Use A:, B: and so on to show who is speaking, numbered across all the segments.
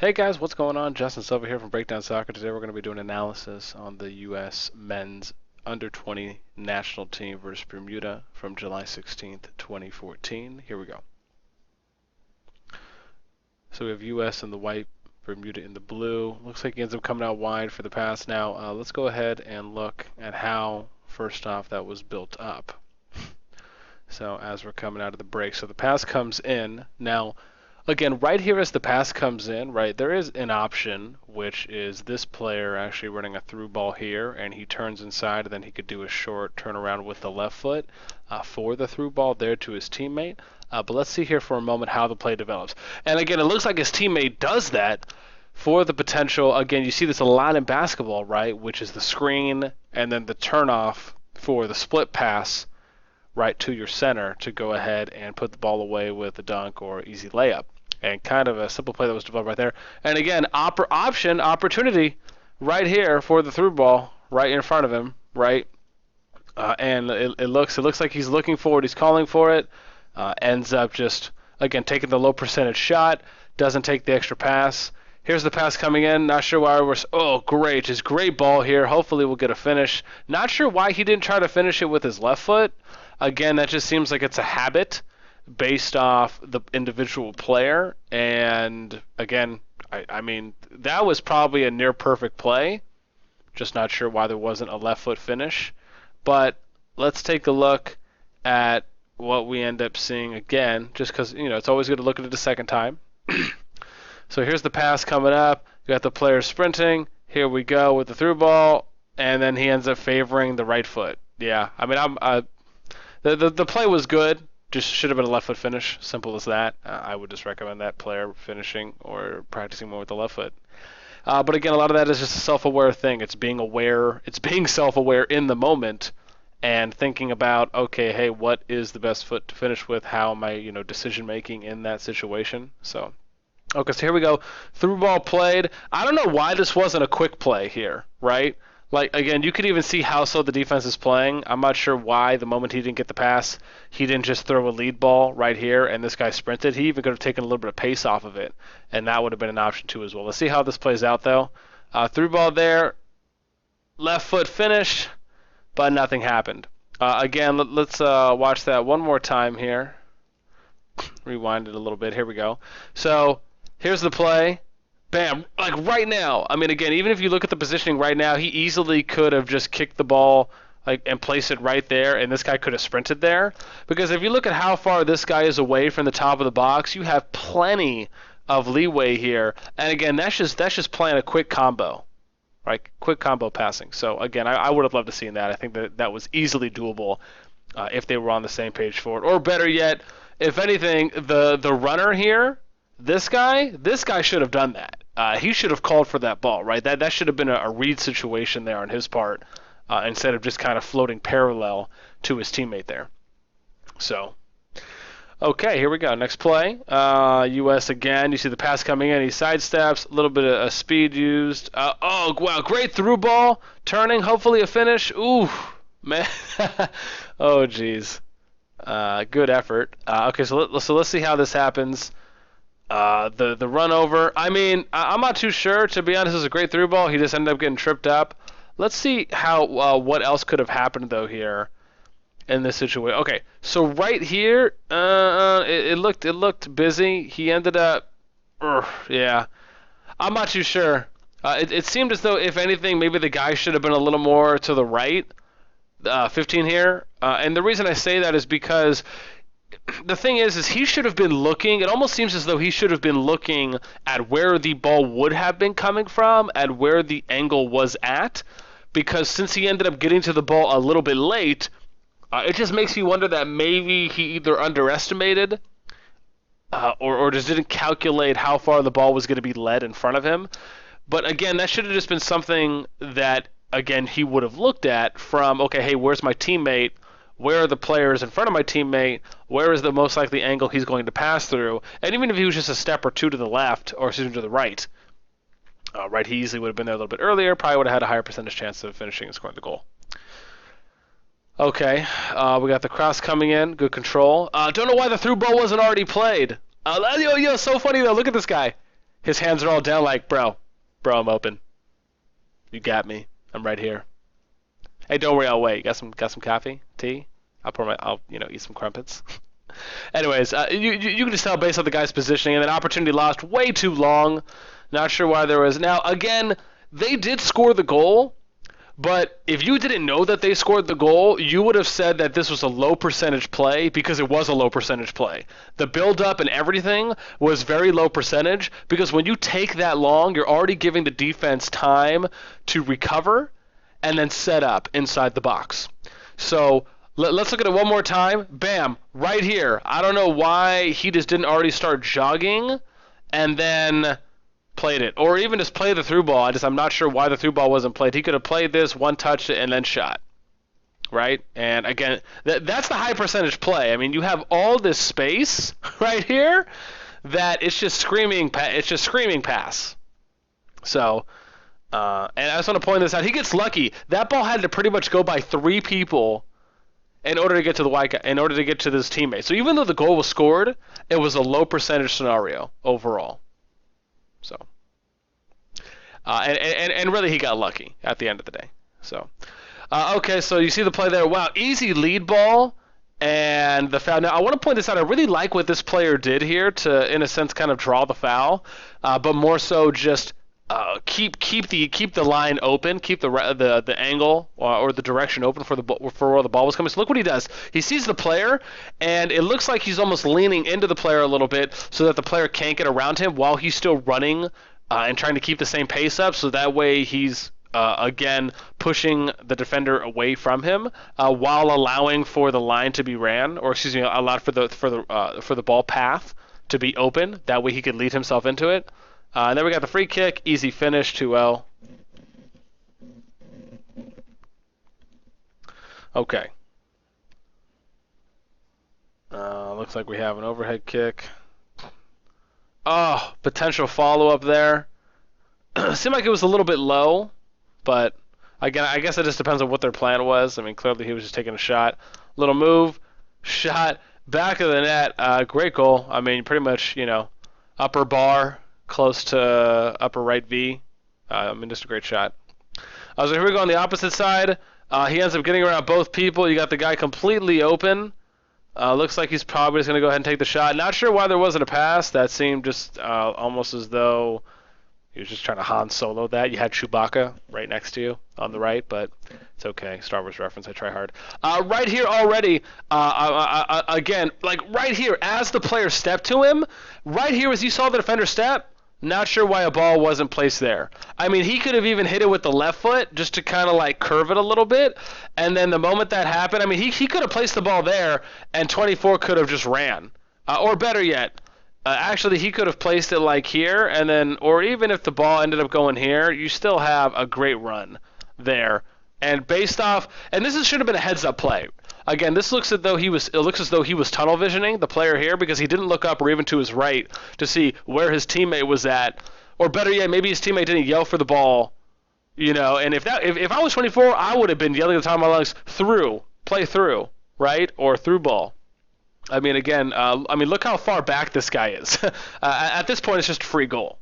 A: Hey guys, what's going on? Justin Silva here from Breakdown Soccer. Today we're going to be doing analysis on the U.S. men's under 20 national team versus Bermuda from July 16th, 2014. Here we go. So we have U.S. in the white, Bermuda in the blue. Looks like he ends up coming out wide for the pass. Now let's go ahead and look at how, first off, that was built up. So as we're coming out of the break, so the pass comes in. Now, again, right here as the pass comes in, right, there is an option, which is this player actually running a through ball here, and he turns inside, and then he could do a short turnaround with the left foot for the through ball there to his teammate. But let's see here for a moment how the play develops. And again, it looks like his teammate does that for the potential. Again, you see this a lot in basketball, right, which is the screen and then the turnoff for the split pass right to your center to go ahead and put the ball away with a dunk or easy layup. And kind of a simple play that was developed right there. And again, opportunity right here for the through ball right in front of him, right? And it looks like he's looking for it. He's calling for it. Ends up just, again, taking the low percentage shot. Doesn't take the extra pass. Here's the pass coming in. Not sure why we're... Oh, great. Just great ball here. Hopefully we'll get a finish. Not sure why he didn't try to finish it with his left foot. Again, that just seems like it's a habit based off the individual player. And again, I mean, that was probably a near perfect play. Just not sure why there wasn't a left foot finish. But let's take a look at what we end up seeing again, just because, you know, it's always good to look at it a second time. So here's the pass coming up. You got the player sprinting. Here we go with the through ball. And then he ends up favoring the right foot. Yeah, I mean, the play was good. Just should have been a left foot finish. Simple as that. I would just recommend that player finishing or practicing more with the left foot. But again, a lot of that is just a self-aware thing. It's being aware. It's being self-aware in the moment and thinking about, okay, hey, what is the best foot to finish with? How am I, decision making in that situation? So, okay, so here we go. Through ball played. I don't know why this wasn't a quick play here, right? Like, again, you could even see how slow the defense is playing. I'm not sure why the moment he didn't get the pass, he didn't just throw a lead ball right here and this guy sprinted. He even could have taken a little bit of pace off of it, and that would have been an option too as well. Let's see how this plays out, though. Through ball there, left foot finish, but nothing happened. Again, let's watch that one more time here. Rewind it a little bit. Here we go. So here's the play. Bam, like right now. I mean, again, even if you look at the positioning right now, he easily could have just kicked the ball and placed it right there, and this guy could have sprinted there. Because if you look at how far this guy is away from the top of the box, you have plenty of leeway here. And again, that's just playing a quick combo, right? Quick combo passing. So again, I would have loved to see that. I think that was easily doable if they were on the same page for it. Or better yet, if anything, the runner here, this guy should have done that. He should have called for that ball, right? That should have been a read situation there on his part instead of just kind of floating parallel to his teammate there. So, okay, here we go. Next play. U.S. again. You see the pass coming in. He sidesteps. A little bit of speed used. Oh, wow. Great through ball. Turning. Hopefully a finish. Ooh, man. Oh, geez. Good effort. Okay, so let's see how this happens. The run over. I mean, I'm not too sure. To be honest, it was a great through ball. He just ended up getting tripped up. Let's see how what else could have happened though here in this situation. Okay, so right here, it looked busy. He ended up, yeah. I'm not too sure. It seemed as though, if anything, maybe the guy should have been a little more to the right. 15 here, and the reason I say that is because the thing is he should have been looking. It almost seems as though he should have been looking at where the ball would have been coming from, at where the angle was at, because since he ended up getting to the ball a little bit late, it just makes me wonder that maybe he either underestimated or just didn't calculate how far the ball was going to be led in front of him. But again, that should have just been something that, again, he would have looked at from, okay, hey, where's my teammate? Where are the players in front of my teammate? Where is the most likely angle he's going to pass through? And even if he was just a step or two to the left, or excuse me, to the right, he easily would have been there a little bit earlier, probably would have had a higher percentage chance of finishing and scoring the goal. Okay, we got the cross coming in, good control. Don't know why the through ball wasn't already played. So funny though, look at this guy. His hands are all down like, bro, I'm open. You got me. I'm right here. Hey, don't worry, I'll wait. Got some coffee, tea? I'll eat some crumpets. Anyways, you can just tell based on the guy's positioning, and then opportunity lost way too long. Not sure why there was. Now, again, they did score the goal, but if you didn't know that they scored the goal, you would have said that this was a low percentage play because it was a low percentage play. The build-up and everything was very low percentage because when you take that long, you're already giving the defense time to recover and then set up inside the box. So let's look at it one more time. Bam, right here. I don't know why he just didn't already start jogging and then played it, or even just play the through ball. I'm not sure why the through ball wasn't played. He could have played this, one touched it, and then shot. Right? And again, that's the high percentage play. I mean, you have all this space right here that it's just screaming. It's just screaming pass. So, and I just want to point this out. He gets lucky. That ball had to pretty much go by 3 people in order to get to the white guy, in order to get to this teammate. So even though the goal was scored, it was a low percentage scenario overall. So, and really he got lucky at the end of the day. So, okay, so you see the play there. Wow, easy lead ball and the foul. Now I want to point this out. I really like what this player did here to, in a sense, kind of draw the foul, but more so just keep the line open, keep the angle or the direction open for where the ball was coming. So look what he does. He sees the player, and it looks like he's almost leaning into the player a little bit so that the player can't get around him while he's still running and trying to keep the same pace up. So that way he's again pushing the defender away from him while allowing for the line to be ran, or excuse me, allowed for the ball path to be open. That way he could lead himself into it. And then we got the free kick, easy finish, 2-0. Okay. Looks like we have an overhead kick. Oh, potential follow-up there. Seemed like it was a little bit low, but again, I guess it just depends on what their plan was. I mean, clearly he was just taking a shot. Little move, shot, back of the net. Great goal. I mean, pretty much, upper bar, close to upper right V. I mean, just a great shot. So here we go on the opposite side. He ends up getting around both people. You got the guy completely open. Looks like he's probably just going to go ahead and take the shot. Not sure why there wasn't a pass. That seemed just almost as though he was just trying to Han Solo that. You had Chewbacca right next to you on the right, but it's okay. Star Wars reference. I try hard. Right here already, again, like right here, as the player stepped to him, right here as you saw the defender step, not sure why a ball wasn't placed there. I mean, he could have even hit it with the left foot just to kind of like curve it a little bit. And then the moment that happened, I mean, he could have placed the ball there and 24 could have just ran. Or better yet, actually he could have placed it like here and then, or even if the ball ended up going here, you still have a great run there. And based off, and this should have been a heads up play. Again, it looks as though he was tunnel visioning the player here because he didn't look up or even to his right to see where his teammate was at, or better yet, maybe his teammate didn't yell for the ball, And if I was 24, I would have been yelling at the top of my lungs, play through, right, or through ball. I mean, again, look how far back this guy is. At this point, it's just a free goal,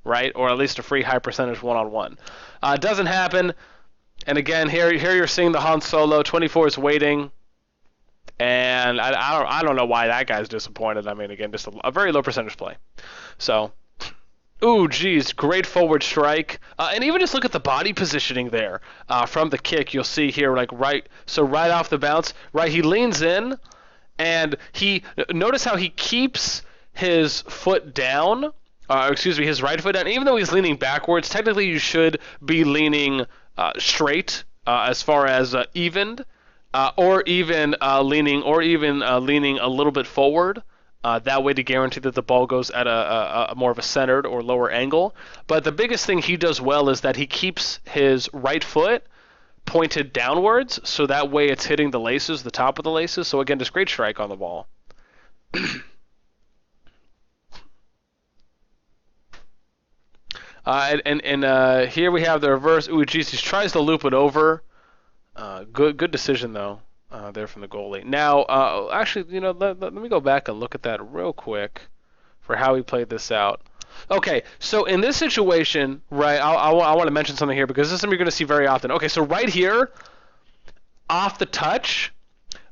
A: right, or at least a free high percentage one-on-one. It doesn't happen, and again, here you're seeing the Han Solo. 24 is waiting. And I don't know why that guy's disappointed. I mean, again, just a very low percentage play. So, ooh, geez, great forward strike. And even just look at the body positioning there from the kick. You'll see here, like right off the bounce, right, he leans in, and notice how he keeps his foot down. His right foot down. Even though he's leaning backwards, technically you should be leaning straight as far as evened. Or even leaning a little bit forward, that way to guarantee that the ball goes at a more of a centered or lower angle. But the biggest thing he does well is that he keeps his right foot pointed downwards, so that way it's hitting the laces, the top of the laces. So again, just great strike on the ball. And here we have the reverse. Ooh, geez, he tries to loop it over. Good decision though, there from the goalie. Now, actually, let me go back and look at that real quick for how he played this out. Okay, so in this situation, right, I want to mention something here because this is something you're going to see very often. Okay, so right here, off the touch,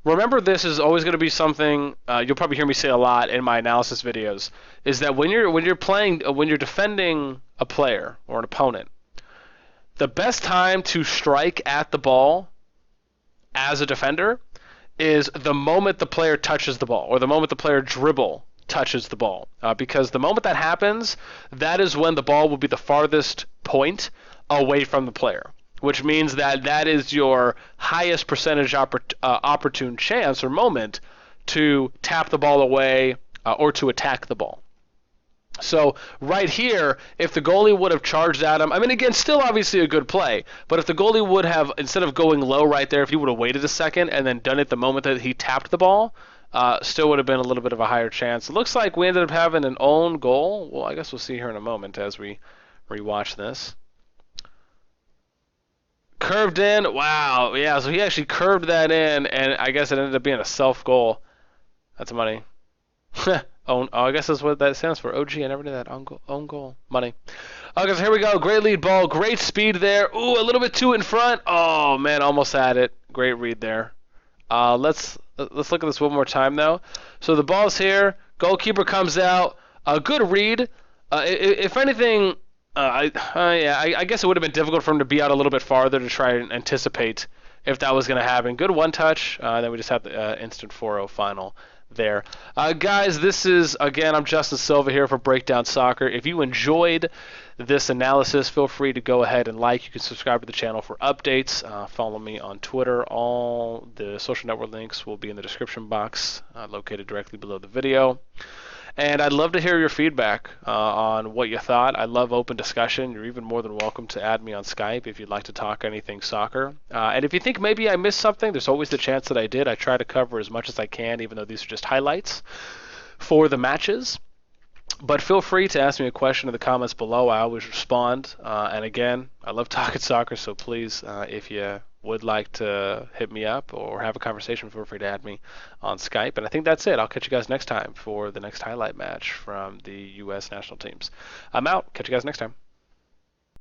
A: remember this is always going to be something you'll probably hear me say a lot in my analysis videos, is that when you're defending a player or an opponent, the best time to strike at the ball as a defender is the moment the player touches the ball or the moment the player dribble touches the ball. Because the moment that happens, that is when the ball will be the farthest point away from the player, which means that that is your highest percentage opportune chance or moment to tap the ball away or to attack the ball. So right here, if the goalie would have charged at him, I mean, again, still obviously a good play, but if the goalie would have, instead of going low right there, if he would have waited a second and then done it the moment that he tapped the ball, still would have been a little bit of a higher chance. It looks like we ended up having an own goal. Well, I guess we'll see here in a moment as we rewatch this. Curved in. Wow. Yeah, so he actually curved that in, and I guess it ended up being a self-goal. That's money. Oh, I guess that's what that stands for. OG, I never knew that. Own goal. Money. Okay, so here we go. Great lead ball. Great speed there. Ooh, a little bit too in front. Oh, man, almost had it. Great read there. Let's look at this one more time, though. So the ball's here. Goalkeeper comes out. A good read. If anything, I guess it would have been difficult for him to be out a little bit farther to try and anticipate if that was going to happen. Good one touch. Then we just have the instant 4-0 final there. Guys, this is, again, I'm Justin Silva here for Breakdown Soccer. If you enjoyed this analysis, feel free to go ahead and like. You can subscribe to the channel for updates. Follow me on Twitter. All the social network links will be in the description box located directly below the video. And I'd love to hear your feedback on what you thought. I love open discussion. You're even more than welcome to add me on Skype if you'd like to talk anything soccer. And if you think maybe I missed something, there's always the chance that I did. I try to cover as much as I can, even though these are just highlights for the matches. But feel free to ask me a question in the comments below. I always respond. And again, I love talking soccer, so please, if you would like to hit me up or have a conversation, feel free to add me on Skype. And I think that's it. I'll catch you guys next time for the next highlight match from the U.S. national teams. I'm out. Catch you guys next time.